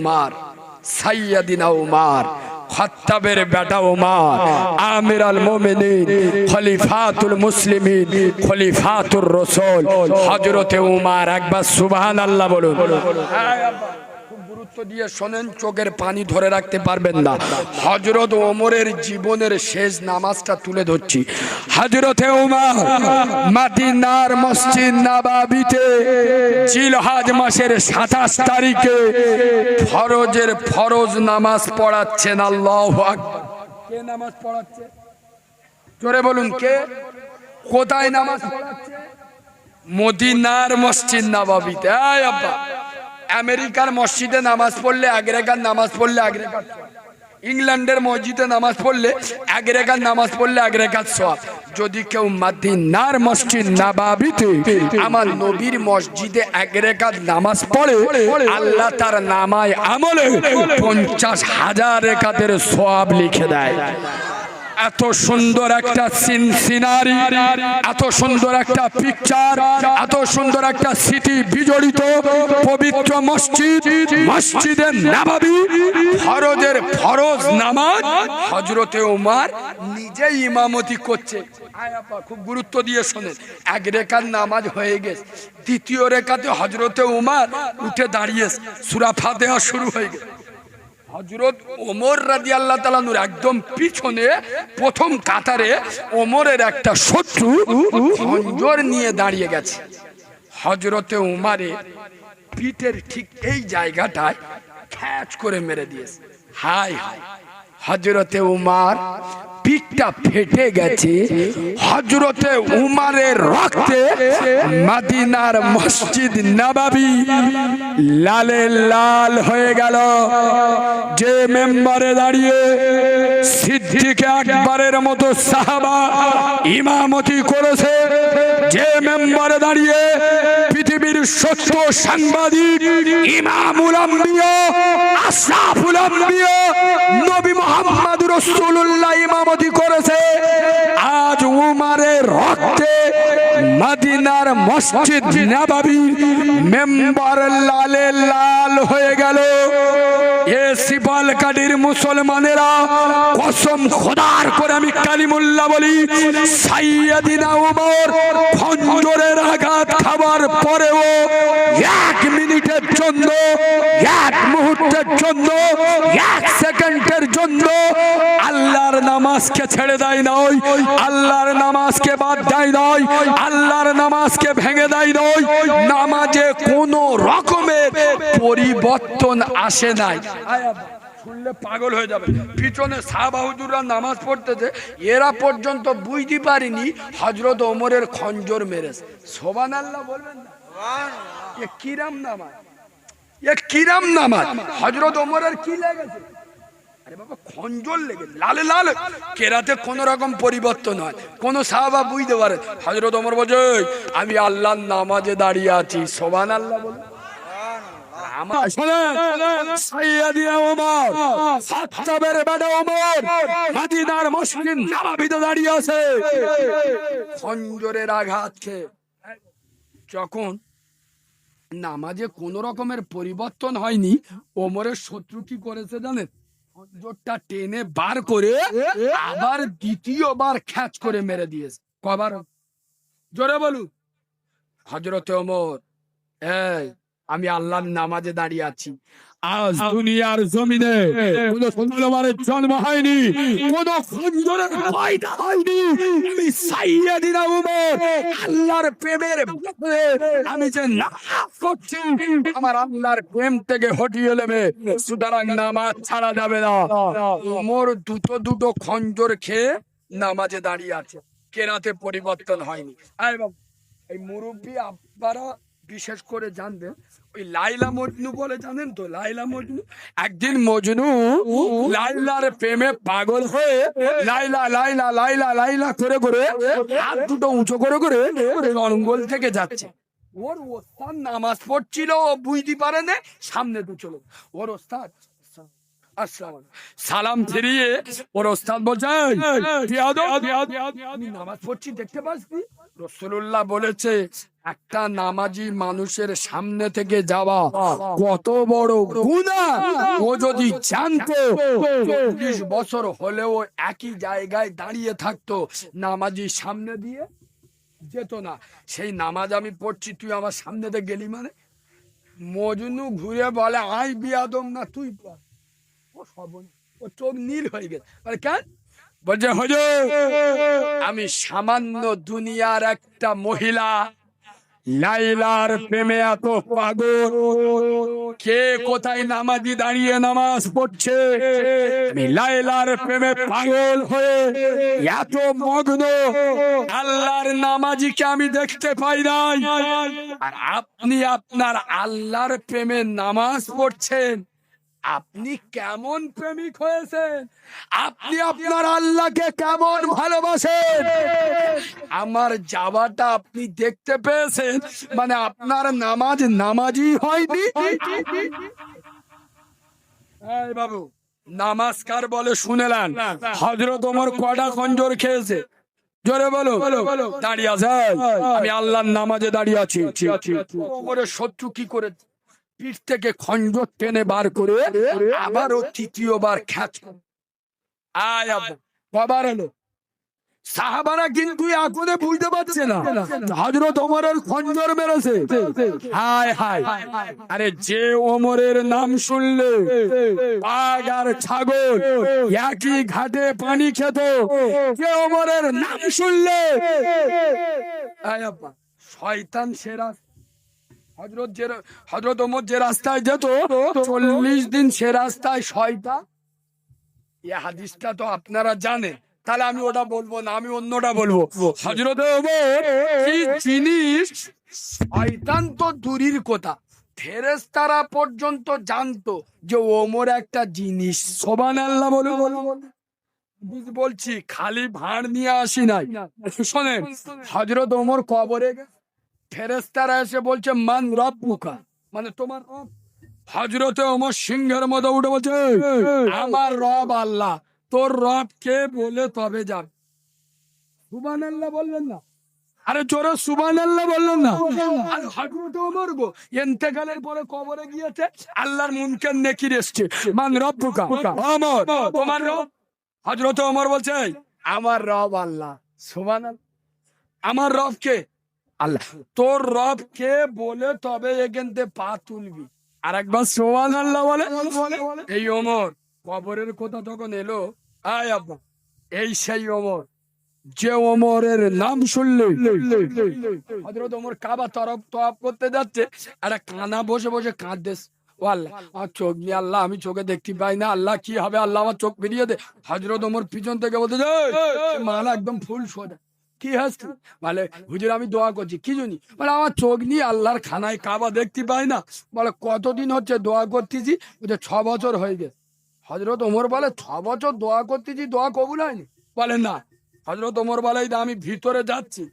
উমার, সাইয়্যিদিনা উমার, খাত্তাবের বেটা উমার, আমির আল মুমিনিন, খলিফাতুল মুসলিমিন, খলিফাতুর রাসূল হযরতে উমার। একবার সুবহানাল্লাহ বলুন। খুব গুরুত্ব দিয়ে শোনেন, চোখের পানি ধরে রাখতে পারবেন না। হযরত ওমরের জীবনের শেষ নামাজটা তুলে ধরছি। হযরতে উমার মদিনার মসজিদ নববীতে জিলহজ মাসের ২৭ তারিখে ফরজ নামাজ পড়াচ্ছেন। আল্লাহু আকবার। কে নামাজ পড়াচ্ছে? জোরে বলুন, কে? কোথায় নামাজ পড়াচ্ছে? মদিনার মসজিদ নববীতে। এই আব্বা, আমেরিকার মসজিদে নামাজ পড়লে এক রাকাত নামাজ পড়লে এক রাকাত, ইংল্যান্ডের মসজিদে নামাজ পড়লে এক রাকাত নামাজ পড়লে এক রাকাত সওয়াব। যদি কেউ মদিনার মসজিদ নববীতে আমার নবীর মসজিদে এক রাকাত নামাজ পড়ে, আল্লাহ তার নামায় আমলে ৫০,০০০ রাকাতের সওয়াব লিখে দেয়। এত সুন্দর একটা সিনারি, এত সুন্দর একটা পিকচার, এত সুন্দর একটা স্মৃতি বিজড়িত পবিত্র মসজিদ, মসজিদে নববী, ফরজ নামাজ হযরতে ওমর নিজে ইমামতি করছে। খুব গুরুত্ব দিয়ে শোনেন, এক রাকাত নামাজ হয়ে গেছে, দ্বিতীয় রাকাতে হযরতে ওমর উঠে দাঁড়িয়ে সূরা ফাতিহা শুরু হয়ে গেছে। হযরত ওমর রাদিয়াল্লাহু তাআলা নূর একদম পিছনে প্রথম কাতারে ওমরের একটা শত্রু খঞ্জর নিয়ে দাঁড়িয়ে গেছে। হযরতে ওমরের পিঠের ঠিক এই জায়গাটায় খ্যাচ করে মেরে দিয়েছে। হায় হায়, হযরতে ওমর পিঠটা ফেটে গেছে। হযরতে উমারের রক্তে মদিনার মসজিদ নববী লালে লাল হয়ে গেল। যে মেম্বারে দাঁড়িয়ে সিদ্দিক আকবরের মতো সাহাবা ইমামতি করেছে, যে মেম্বারে দাঁড়িয়ে পৃথিবীর সত্য সাংবাদিক ইমামুল আম্বিয়া আশরাফুল আম্বিয়া নবী মুহাম্মদ রাসূলুল্লাহ ইমামতি করেছে, আজ উমারের রক্তে মদিনার মসজিদ নববী মেম্বার লালে লাল হয়ে গেল। এ শিবালকাটির মুসলমানেরা, কসম খোদার করে আমি কালিমুল্লাহ বলি, সাইয়্যিদিনা উমর খঞ্জরের আঘাত খাবার পরেও ১ মিনিটের জন্য, ১ মুহূর্তের জন্য, ১ সেকেন্ডের জন্য আল্লাহর নামাজকে ছেড়ে দেয় নয়, আল্লাহর নামাজকে বাদ দেয় নয়, আল্লাহর নামাজকে ভেঙে দেয় নয়। নামাজে কোনো রকমের পরিবর্তন আসে নাই। শুনলে পাগল হয়ে যাবে। পিছনে সাহাবা হুজুররা নামাজ পড়তেছে, এরা পর্যন্ত বুঝতে পারিনি হযরত ওমরের খঞ্জর মেরেছে। সুবহানাল্লাহ বলবেন না? এ কিরাম নামাজ, এ কিরাম নামাজ। হযরত ওমরের কি লেগেছে? আরে বাবা, খঞ্জর লেগে লালে লাল। কেরাতে কোন রকম পরিবর্তন হয়, কোন সাহাবা বুঝতে পারে? হযরত ওমর বলছে, আমি আল্লাহর নামাজে দাঁড়িয়ে আছি। সুবহানাল্লাহ বলুন। সাইয়্যিদিনা ওমর, খাত্তাবের বেটা ওমর মদিনার মসজিদ নববীতে দাঁড়িয়ে আছে, খঞ্জরের আঘাত খেয়ে। যখন নামাজে কোন রকমের পরিবর্তন হয়নি, ওমরের শত্রু কি করেছে জানেন? খঞ্জরটা টেনে বার করে আবার দ্বিতীয়বার খ্যাচ করে মেরে দিয়েছে। কবার? জোরে বলুন। হযরতে ওমর, এই আমি আল্লাহর নামাজে দাঁড়িয়ে আছি। আজ দুনিয়ার জমিনে কোন তলোয়ারের জন্ম হয়নি, কোন খঞ্জরের পয়দা হয়নি। আমি সাইয়্যিদিনা উমর আল্লাহর প্রেমের ব্যাপারে আমি যে নামাজ করছি, আমার আল্লাহর প্রেম থেকে হটিয়ে নেবে, সুতরাং নামাজ ছাড়া যাবে না। ওমর দুটো খঞ্জর খেয়ে নামাজে দাঁড়িয়ে আছে, কেরাতে পরিবর্তন হয়নি। এই মুরব্বী আপনারা বিশেষ করে জানবেন, ওই লাইলা মজনু বলে, জানেন তো লাইলা মজনু? একদিন মজনু লাইলার প্রেমে পাগল হয়ে লাইলা লাইলা লাইলা লাইলা করে করে হাত দুটো উঁচু করে করে জঙ্গল থেকে যাচ্ছে। ওর ওস্তাদ নামাজ পড়ছিল, ও বুঝতে পারে না, সামনে দু চলো। ওর ওস্তাদ আসসালাম সালাম ফিরিয়ে ওর ওস্তাদ বলছে, আমি নামাজ পড়ছি দেখতে পাচ্ছি। রাসূলুল্লাহ বলেছে একটা নামাজি মানুষের সামনে থেকে যাওয়া কত বড় গুনাহ। ও যদি জানতো 40 বছর হলেও একই জায়গায় দাঁড়িয়ে থাকতো, নামাজি সামনে দিয়ে যেত না। সেই নামাজ আমি পড়ছি, তুই আমার সামনে দিয়ে গেলি মানে। মজনু ঘুরে বলে, আই বিয়াদম না তুই পড়। ও সর্বনাশ, ও চোখ নীল হয়ে গেছে। বলে কেন? বলছে হুজুর, আমি সামান্য দুনিয়ার একটা মহিলা লাইলার প্রেমে এত পাগল। কে কোথায় নামাজি দাঁড়িয়ে নামাজ পড়ছে, আমি লাইলার প্রেমে পাগল হয়ে এত মগ্ন, আল্লাহর নামাজিকে আমি দেখতে পাই নাই। আর আপনি আপনার আল্লাহর প্রেমে নামাজ পড়ছেন। আপনি কেমন প্রেমিক হয়েছেন? আপনি আপনার আল্লাহকে কেমন ভালোবাসেন? আমার যাওয়াটা আপনি দেখতে পেয়েছেন, মানে আপনার নামাজি হয়নি। এই বাবু, নামাজ কার বলে শুনেলেন? হযরত ওমর কটা খঞ্জর খেয়েছে? জোরে বলো। দাঁড়িয়ে আছে, আমি আল্লাহর নামাজে দাঁড়িয়ে আছি। ওমরের শত্রু কি করে? পিঠ থেকে খঞ্জর টেনে বার করে আবারও তৃতীয়বার খ্যাচ করে। আয় আব্বা, কবার হলো? সাহাবারা কিন্তু এখনো বুঝতে পারছে না হযরত ওমরের খঞ্জর মেরেছে। হায় হায়, আরে যে ওমরের নাম শুনলে বাঘ আর ছাগল একই ঘাটে পানি খেত, যে ওমরের নাম শুনলে আয় আব্বা শয়তান সেরা। হযরত ওমর যে রাস্তায় যেত 40 দিন সে রাস্তায় শয়তান। এই হাদিসটা তো আপনারা জানেন, তাহলে আমি ওটা বলবো না, আমি অন্যটা বলবো। হযরত ওমর কি জিনিস, শয়তান তো দূরের কথা, ফেরেশতারা পর্যন্ত জানতো যে ওমর একটা জিনিস। সুবহানাল্লাহ বলো। বলছি খালি ভাঁড় নিয়ে আসি নাই। শোনেন, হযরত ওমর কবরে ফেরেশতারা এসে বলছে মান রব্বুকা, মানে তোমার রব। হযরতে ওমর সিংহের মতো উঠে বলছে, আমার রব আল্লাহ। তোর রব কে বলে তবে যাবে। সুবহানাল্লাহ বললেন না? আরে জোরে সুবহানাল্লাহ বললেন না? আর হযরত ওমর গো ইন্তেকালের পরে কবরে গিয়েছে, আল্লাহর মুনকার নেকির এসেছে, মান রব্বুকা, ওমর তোমার রব। হযরত ওমর বলছে আমার রব আল্লাহ। সুবহানাল্লাহ। আমার রব কে? আল্লাহ। তোর রব কে বলে তবে এখান থেকে পা তুলবি। আর একবার সুবহানাল্লাহ বলে। এই ওমর কবরের কথা তখন এলো। আয় আব্বা, এই সেই ওমর যে ওমরের নাম শুনলে হযরত ওমর কাবা তরফ করতে যাচ্ছে, একটা কানা বসে বসে কাঁদতেছে। ও আল্লাহ, আমার চোখ নিয়ে আল্লাহ, আমি চোখে দেখতে পাই না, আল্লাহ কি হবে, আল্লাহ আমার চোখ ফিরিয়ে দে। হযরত ওমর পিছন থেকে বলতে মালা একদম ফুল সোজা। কি হাসছি? বলে হুজুর আমি দোয়া করছি। কি জন্য? বলে আমার চোখ নিয়ে আল্লাহর খানায় কাবা দেখতে পাই না। বলে কতদিন হচ্ছে দোয়া করতেছি? বলছে 6 বছর হয়ে গেছে। হযরত ওমর বলে 6 বছর দোয়া করতেছি, দোয়া কবুল হয়নি? বলে না। হযরত ওমর বলে আমি ভিতরে যাচ্ছি,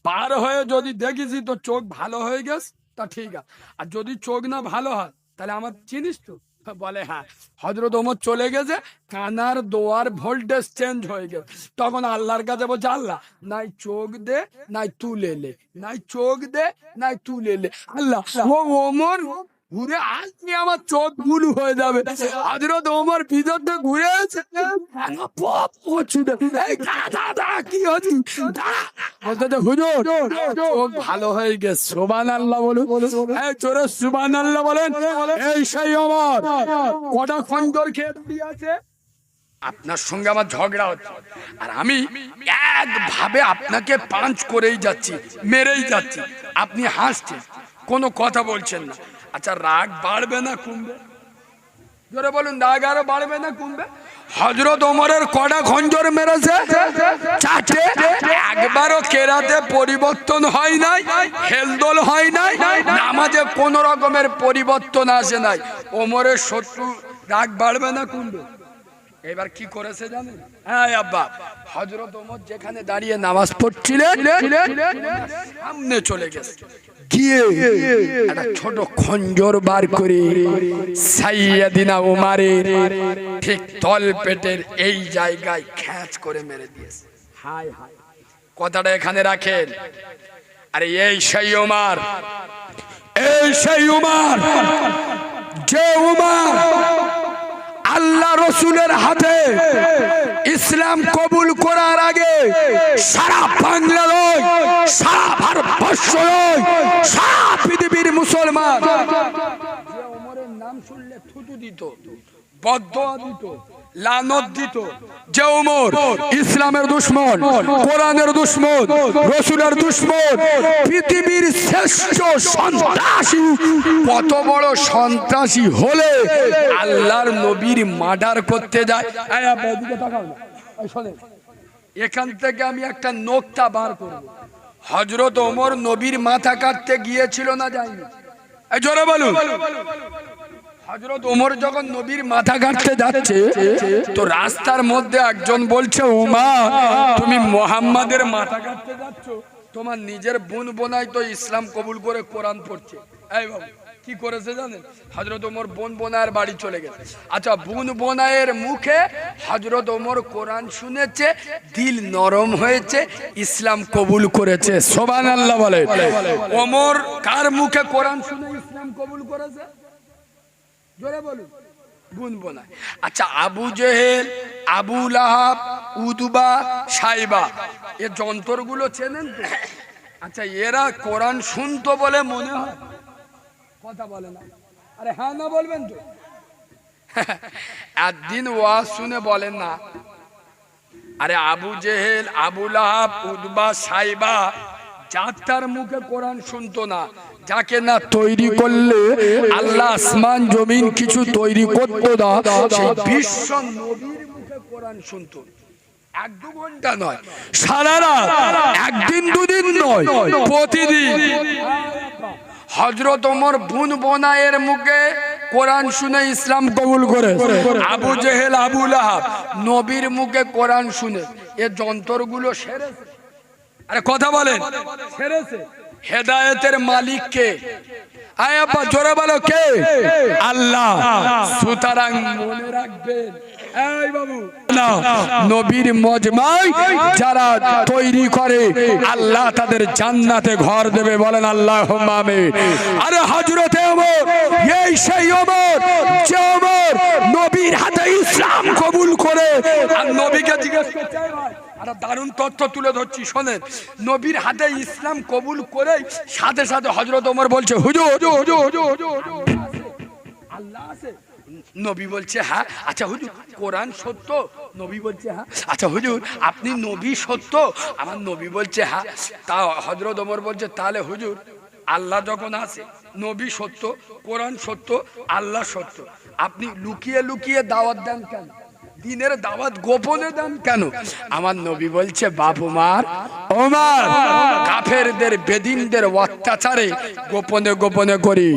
পার হয়ে যদি দেখেছি তো চোখ ভালো হয়ে গেছে তা ঠিক আছে, আর যদি চোখ না ভালো হয় তাহলে আমার চিনিস তো? বলে হ্যাঁ। হযরত ওমর চলে গেছে, কানার দোয়ার ভোল্টেজ চেঞ্জ হয়ে গেছে। তখন আল্লাহর কাছে বলছে আল্লাহ নাই চোখ দে নাই তুলে লে, নাই চোখ দে নাই তুলে লে। আল্লাহ ও ওমর ঘুরে আসলে আমার চোখ গুলো হয়ে যাবে। হযরত ওমর ভিতর থেকে ঘুরে এসে কি হচ্ছে? হুজুর চোখ ভালো হয়ে গেছে। সুবহানাল্লাহ বলুন, জোরে সুবহানাল্লাহ বলেন। এই সেই ওমর কটা খঞ্জর খেয়ে দাঁড়িয়ে আছে। আপনার সঙ্গে আমার ঝগড়া হচ্ছে, আর আমি একভাবে আপনাকে পাঞ্চ করেই যাচ্ছি, মেরেই যাচ্ছি, আপনি হাসছেন, কোনো কথা বলছেন না। আচ্ছা রাগ বাড়বে না কমবে? জোরে বলুন, রাগ আরো বাড়বে না কমবে? হযরত ওমরের কটা খঞ্জর মেরেছে? 4টে। একবারও কেরাতে পরিবর্তন হয় নাই, হেলদোল হয় নাই, নামাজে কোন রকমের পরিবর্তন আসে নাই। ওমরের শত্রু রাগ বাড়বে না কমবে? এবার কি করেছে জানেন? হ্যাঁ আব্বা, হযরত ওমর যেখানে দাঁড়িয়ে নামাজ পড়ছিলেন সামনে চলে গেছে, গিয়ে একটা ছোট খঞ্জর বার করে সাইয়্যিদিনা উমারের ঠিক তল পেটের এই জায়গায় খ্যাচ করে মেরে দিয়েছে। হায় হায়, কথাটা এখানে রাখেন। আরে এই সেই উমার, এই সেই উমার, যে উমার আল্লাহ রসুলের হাতে ইসলাম কবুল করার আগে সারা বাংলা নয়, সারা ভারতবর্ষ নয়, সারা পৃথিবীর মুসলমান যে ওমরের নাম শুনলে থুতু দিত, বদদোয়া দিত, লানত দিত। যে ওমর ইসলামের দুশমন, কোরআনের দুশমন, রসুলের দুশমন, পৃথিবীর শ্রেষ্ঠ সন্ত্রাসী, কত বড় সন্ত্রাসী হলে আল্লাহর নবীর মার্ডার করতে যায়। এখান থেকে আমি একটা নোকতা বার করব। হযরত ওমর নবীর মাথা কাটতে গিয়েছিল না যায়নি? জোরে বলুন। হযরত ওমর যখন নবীর মাথা কাটতে যাচ্ছে তো রাস্তার মধ্যে একজন বলছে, ওমর তুমি মুহাম্মাদের মাথা কাটতে যাচ্ছ, তোমার নিজের বোন বোনাই তো ইসলাম কবুল করে কোরআন পড়ছে। এই বাবু কি করেছে জানেন? হযরত ওমর বোন বোনায়ের বাড়ি চলে গেছে। আচ্ছা, বোন বোনায়ের মুখে হযরত ওমর কোরআন শুনেছে, দিল নরম হয়েছে, ইসলাম কবুল করেছে। সুবহানাল্লাহ বলে। ওমর কার মুখে কোরআন শুনে ইসলাম কবুল করেছে? জোরে বলুন। বোন বোনায়। আচ্ছা, আবু জেহেল, আবু লাহাব, উতবা, সাইবা, এ যন্ত্রগুলো চেনেন তো? আচ্ছা, এরা কোরআন শুনতো বলে মনে হয়? কথা বলে না। আরে হ্যাঁ না বলবেন তো? একদিন ওয়াজ শুনে বলেন না, আরে আবু জেহেল, আবু লাহাব, উতবা, সাইবা যার মুখে কোরআন শুনতো না, যাকে না তৈরি করলে আল্লাহ আসমান জমিন কিছু তৈরি করতো না, সেই বিশ্ব নবীর মুখে কোরআন শুনতো। এক দু ঘন্টা নয়, সারা রাত, একদিন দুদিন নয়, প্রতিদিন। হযরত ওমর বোন বোনায়ের মুখে কোরআন শুনে ইসলাম কবুল করে। আবু জেহেল, আবু লাহাব নবীর মুখে কোরআন শুনে এ যন্ত্রগুলো সেরেছে। আরে কথা বলেন, সেরেছে। হেদায়েতের মালিক কে? আয় আব্বা জোরে বলো কে? আল্লাহ। সুতরাং মনে রাখবেন, এই বাবু না, নবীর মজমায় যারা তৈরি করে আল্লাহ তাদের জান্নাতে ঘর দেবে। বলেন আল্লাহুম্মা আমিন। আরে হযরতে ওমর, এই সেই ওমর যে ওমর নবীর হাতে ইসলাম কবুল করে। আর নবীকে জিজ্ঞেস করতে হয়, আরে দারুণ তথ্য তুলে ধরছি শোনেন। নবীর হাতে ইসলাম কবুল করে সাথে সাথে হযরত ওমর বলছে, হুজুর আল্লাহ আছে? নবী বলছে হ্যাঁ। আচ্ছা হুজুর কোরআন সত্য? নবী বলছে হ্যাঁ। আচ্ছা হুজুর আপনি নবী সত্য? আমার নবী বলছে হ্যাঁ। তা হযরত ওমর বলছে, তাহলে হুজুর আল্লাহ যখন আছে, নবী সত্য, কোরআন সত্য, আল্লাহ সত্য, আপনি লুকিয়ে লুকিয়ে দাওয়াত দেন কেন? দিনের দাওয়াত গোপনে দেন কেন? আমার নবী বলছে, বাপ ওমর, ওমর কাফেরদের বেদিনদের অত্যাচারে গোপনে গোপনে করি।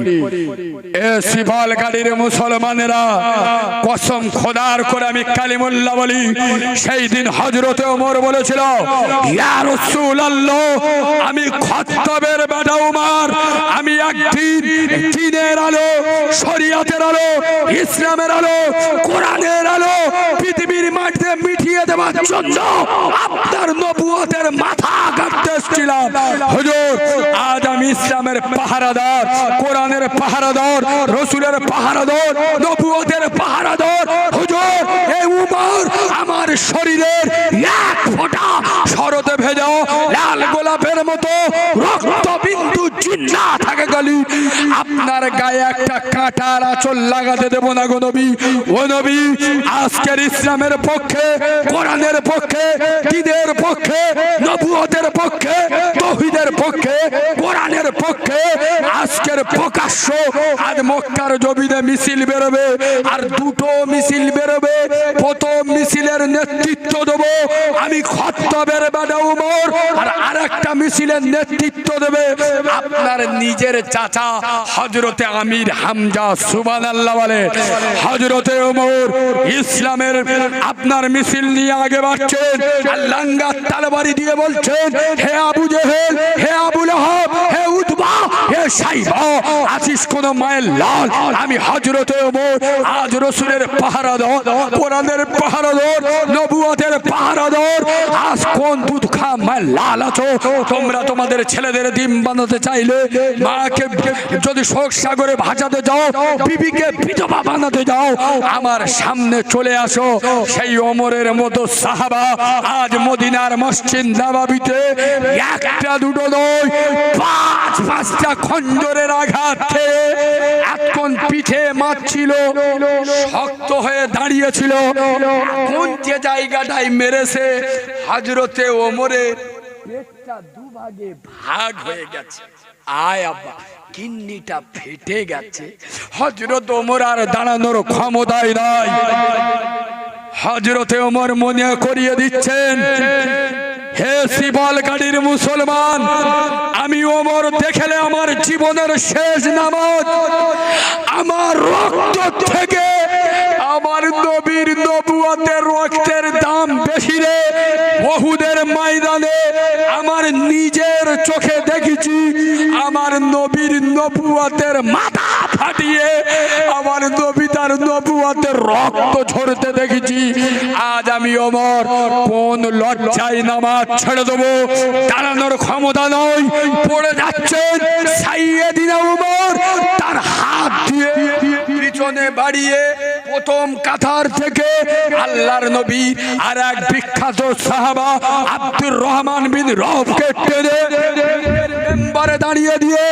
এ শিবল গাড়ির মুসলমানেরা, কসম খোদার করে আমি কালিমুল্লাহ বলি, সেই দিন হযরতে ওমর বলেছিল, ইয়া রাসূলুল্লাহ, আমি খাত্তাবের বেটা ওমর, আমি একদিন দ্বীনের আলো, শরীয়তের আলো, ইসলামের আলো, কোরআনের আলো পৃথিবীর মাটিতে মিটিয়ে দেওয়ার জন্য আপনার নবুয়তের মাথা কাটতে এসেছিলাম। হুজুর আজ আমি ইসলামের পাহারাদার, কোরআনের পাহারাদার, রসুলের পাহারাদার, নবুয়তের পাহারাদার। হুজুর এই উমর আমার শরীরের এক ফোঁটা শরতে ভেজা লাল গোলাপের মতো রক্ত বিন্দু জিন্না থাকে গলি, আপনার গায়ে একটা কাঁটার আঁচল লাগাতে দেব না গো নবী। ও নবী, আজকের ইসলামের পক্ষে, কোরআনের পক্ষে, দ্বীনের পক্ষে, নবুয়তের পক্ষে, তাওহীদের পক্ষে, কোরআনের পক্ষে আজকের প্রকাশ্য আজ মক্কার জমিনে মিছিল বেরোবে। আর দুটো মিছিল বেরোবে। প্রথম মিছিলে মিছিলের নেতৃত্ব দেব আমি খত্তাবের বেটা ওমর, আর আরেকটা মিছিলের নেতৃত্ব দেবে আপনার নিজের চাচা হযরতে আমির হামজা। সুবহানাল্লাহ বলে। হযরতে ওমর ইসলামের আপনার মিছিল নিয়ে আগে বাড়ছেন, আর লাঙ্গা তরবারি দিয়ে বলছেন, হে আবু জেহেল, হে আবু লাহাব, হে উতবা, হে সাইবা, আছিস কোন মায়ের লাল, আমি হযরতে ওমর আজ রাসূলের পাহারাদার, কোরআনের পাহারাদার, নবুয়তের পাহারাদার। আজ কোন দুধ খা মায়ের লাল আছো তোমরা? তোমাদের ছেলেদের ডিম বানাতে চাইলে, মাকে যদি শোক সাগরে ভাসাতে যাও, বিবিকে বিধবা বানাতে যাও, আমার সামনে চলে আসো। সেই ওমরের মতো সাহাবা আজ মদিনার মসজিদ নববীতে একটা দুটো নয়, পাঁচ পাঁচটা খঞ্জরের আঘাত খেয়ে এতক্ষণ পিঠে মারছিল, শক্ত হয়ে দাঁড়িয়েছিল। এখন যে জায়গাটায় মেরেছে হযরতে ওমরের পেটটা দুভাগে ভাগ হয়ে গেছে। আয় আব্বা, কিডনিটা ফেটে গেছে। হযরত ওমর আর দাঁড়ানোর ক্ষমতাই নাই। হযরতে ওমর মনে করিয়ে দিচ্ছেন, হে শিবল গাড়ির মুসলমান, আমি ওমর দেখলে আমার জীবনের শেষ নামাজ, আমার রক্ত থেকে আমার নবীর নবুয়তের রক্তের দাম বেশি রে। উহুদের ময়দানে আমার নিজের চোখে দেখেছি আমার নবীর নবুয়তের মাথা ফাটিয়ে আমার নবী তার নবুয়তের রক্ত ঝরতে দেখেছি। আজ আমি ওমর কোন লজ্জায় নামাজ ছেড়ে দেবো? দাঁড়ানোর ক্ষমতা নয়, পড়ে যাচ্ছেন সাইয়েদিনা ওমর, তার হাত দিয়ে পিছনে বাড়িয়ে প্রথম কাতার থেকে আল্লাহর নবী আর এক বিখ্যাত সাহাবা আব্দুর রহমান বিন রওফকে টেনে মেম্বারে দাঁড়িয়ে দিয়ে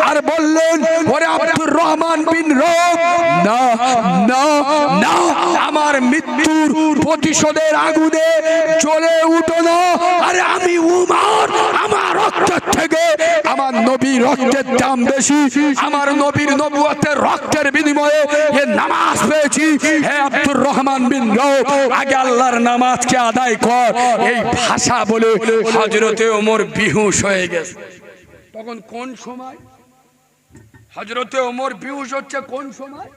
আর বললেন, ওরে আব্দুর রহমান বিন রওফ, না না না, আমার মৃত্যুর প্রতিশোধের আগুনে জ্বলে উঠো না। আরে আমি উমর, আমার রক্তের থেকে আমার নবীর রক্তের দাম বেশি, আমার নবীর নবুয়তের রক্তের বিনিময়ে এ নামাজ পেয়েছি। হে আব্দুর রহমান বিন রওফ, আগে আল্লাহর নামাজকে আদায় কর। এই ভাষা বলে হযরতে ওমর বেহুশ হয়ে গেছে। তখন কোন সময় হযরতে ওমর বেহুশ হচ্ছে? কোন সময়?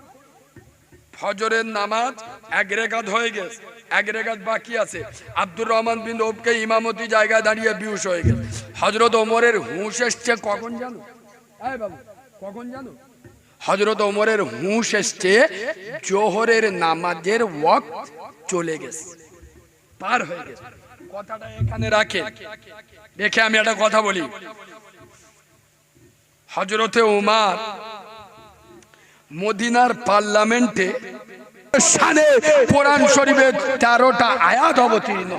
ফজরের নামাজ এক রেকাত হয়ে গেছে, এক রেকাত বাকি আছে। আব্দুর রহমান বিন রওফকে ইমামতি জায়গায় দাঁড়িয়ে বেহুশ হয়ে গেছে। হযরত ওমরের হুঁশ এসছে কখন জানো? এই বাবু, কখন জানো? হযরত ওমরের হুঁশ এসছে জোহরের নামাজের ওয়াক্ত চলে গেছে, পার হয়ে গেছে। কথাটা এখানে রাখে, দেখে আমি একটা কথা বলি। হযরতে ওমর মদিনার পার্লামেন্টে শানে কোরআন শরীফের 13টা আয়াত অবতীর্ণ।